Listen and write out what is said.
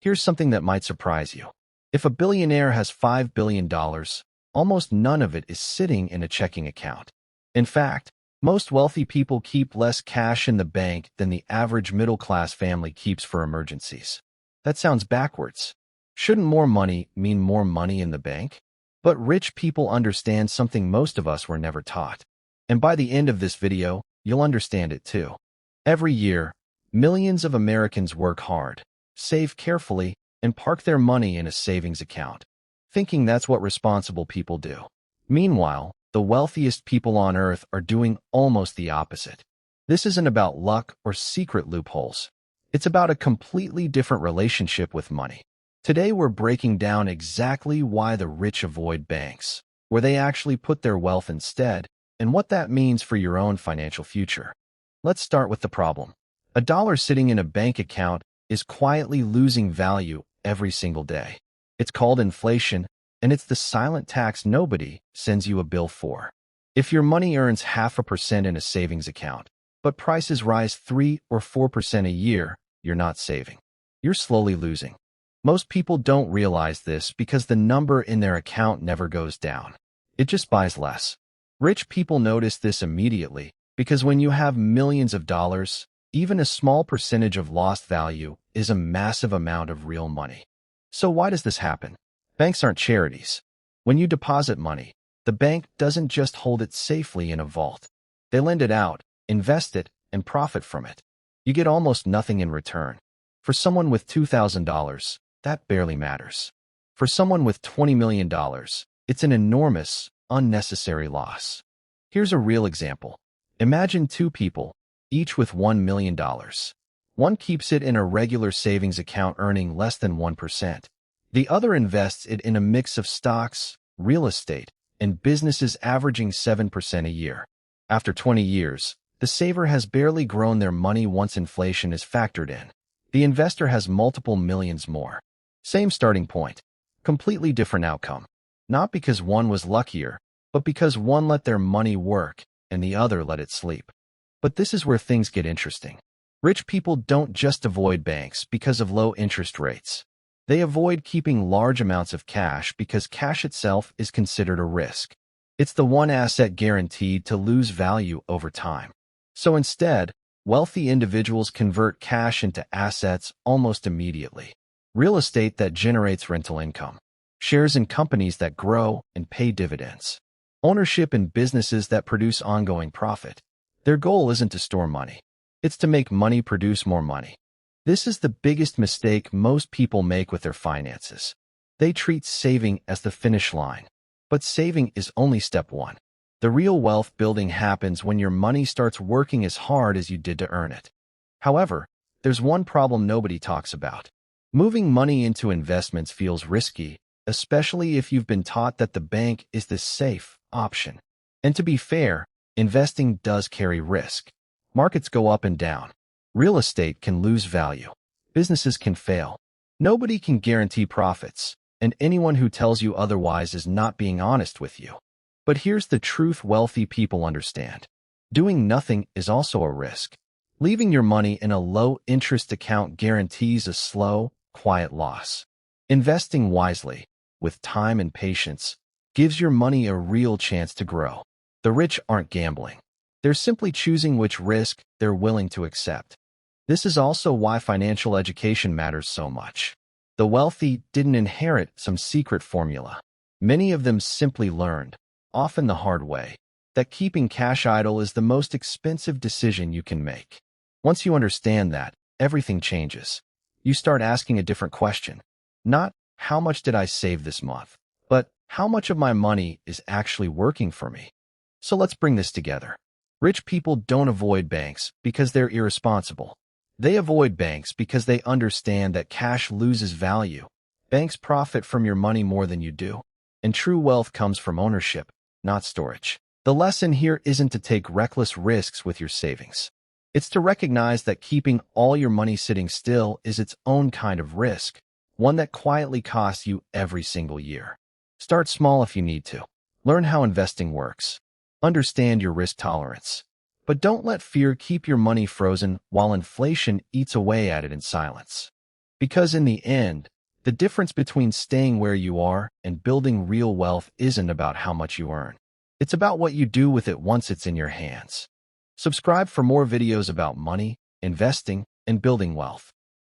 Here's something that might surprise you. If a billionaire has $5 billion, almost none of it is sitting in a checking account. In fact, most wealthy people keep less cash in the bank than the average middle-class family keeps for emergencies. That sounds backwards. Shouldn't more money mean more money in the bank? But rich people understand something most of us were never taught. And by the end of this video, you'll understand it too. Every year, millions of Americans work hard, save carefully, and park their money in a savings account, thinking that's what responsible people do. Meanwhile, the wealthiest people on earth are doing almost the opposite. This isn't about luck or secret loopholes. It's about a completely different relationship with money. Today we're breaking down exactly why the rich avoid banks, where they actually put their wealth instead, and what that means for your own financial future. Let's start with the problem. A dollar sitting in a bank account is quietly losing value every single day. It's called inflation, and it's the silent tax nobody sends you a bill for. If your money earns 0.5% in a savings account, but prices rise 3 or 4% a year, you're not saving. You're slowly losing. Most people don't realize this because the number in their account never goes down. It just buys less. Rich people notice this immediately because when you have millions of dollars, even a small percentage of lost value is a massive amount of real money. So why does this happen? Banks aren't charities. When you deposit money, the bank doesn't just hold it safely in a vault. They lend it out, invest it, and profit from it. You get almost nothing in return. For someone with $2,000, that barely matters. For someone with $20 million, it's an enormous, unnecessary loss. Here's a real example. Imagine two people, each with $1 million. One keeps it in a regular savings account earning less than 1%. The other invests it in a mix of stocks, real estate, and businesses averaging 7% a year. After 20 years, the saver has barely grown their money once inflation is factored in. The investor has multiple millions more. Same starting point. Completely different outcome. Not because one was luckier, but because one let their money work and the other let it sleep. But this is where things get interesting. Rich people don't just avoid banks because of low interest rates. They avoid keeping large amounts of cash because cash itself is considered a risk. It's the one asset guaranteed to lose value over time. So instead, wealthy individuals convert cash into assets almost immediately. Real estate that generates rental income, shares in companies that grow and pay dividends, ownership in businesses that produce ongoing profit. Their goal isn't to store money. It's to make money produce more money. This is the biggest mistake most people make with their finances. They treat saving as the finish line. But saving is only step one. The real wealth building happens when your money starts working as hard as you did to earn it. However, there's one problem nobody talks about. Moving money into investments feels risky, especially if you've been taught that the bank is the safe option. And to be fair, investing does carry risk. Markets go up and down. Real estate can lose value. Businesses can fail. Nobody can guarantee profits, and anyone who tells you otherwise is not being honest with you. But here's the truth wealthy people understand. Doing nothing is also a risk. Leaving your money in a low-interest account guarantees a slow, quiet loss. Investing wisely, with time and patience, gives your money a real chance to grow. The rich aren't gambling. They're simply choosing which risk they're willing to accept. This is also why financial education matters so much. The wealthy didn't inherit some secret formula. Many of them simply learned, often the hard way, that keeping cash idle is the most expensive decision you can make. Once you understand that, everything changes. You start asking a different question. Not, how much did I save this month? But, how much of my money is actually working for me? So let's bring this together. Rich people don't avoid banks because they're irresponsible. They avoid banks because they understand that cash loses value. Banks profit from your money more than you do. And true wealth comes from ownership, not storage. The lesson here isn't to take reckless risks with your savings. It's to recognize that keeping all your money sitting still is its own kind of risk, one that quietly costs you every single year. Start small if you need to. Learn how investing works. Understand your risk tolerance. But don't let fear keep your money frozen while inflation eats away at it in silence. Because in the end, the difference between staying where you are and building real wealth isn't about how much you earn. It's about what you do with it once it's in your hands. Subscribe for more videos about money, investing, and building wealth.